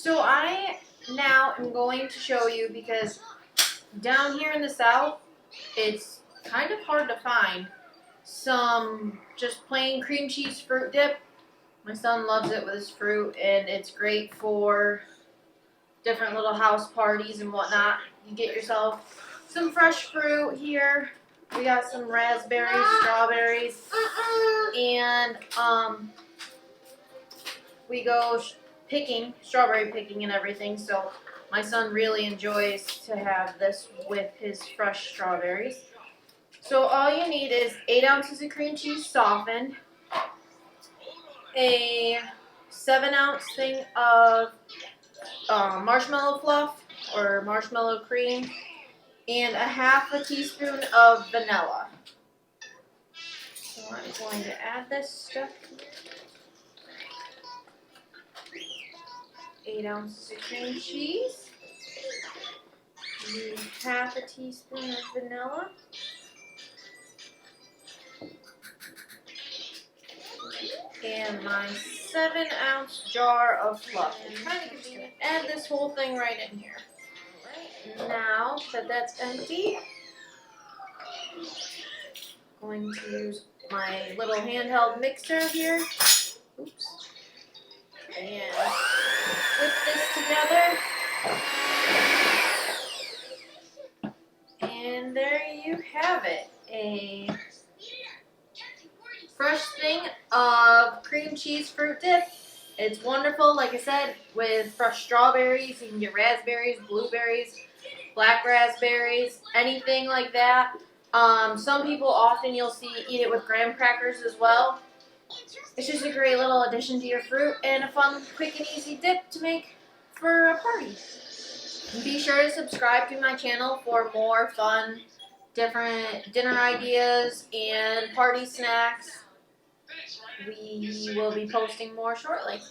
So I now am going to show you, because down here in the South, it's kind of hard to find some just plain cream cheese fruit dip. My son loves it with his fruit, and it's great for different little house parties and whatnot. You get yourself some fresh fruit here. We got some raspberries, strawberries, and we go strawberry picking and everything. So my son really enjoys to have this with his fresh strawberries. So all you need is 8 ounces of cream cheese softened, a 7-ounce thing of marshmallow fluff or marshmallow cream, and a half a teaspoon of vanilla. So I'm going to add this stuff. 8 ounces of cream cheese, half a teaspoon of vanilla, and my 7-ounce jar of fluff. And kind of just gonna add this whole thing right in here. Right, now that that's empty, I'm going to use my little handheld mixer here. Oops. And whip this together. And there you have it. A fresh thing of cream cheese fruit dip. It's wonderful, like I said, with fresh strawberries. You can get raspberries, blueberries, black raspberries, anything like that. Some people often you'll see eat it with graham crackers as well. It's just a great little addition to your fruit and a fun, quick and easy dip to make for a party. Be sure to subscribe to my channel for more fun, different dinner ideas and party snacks. We will be posting more shortly.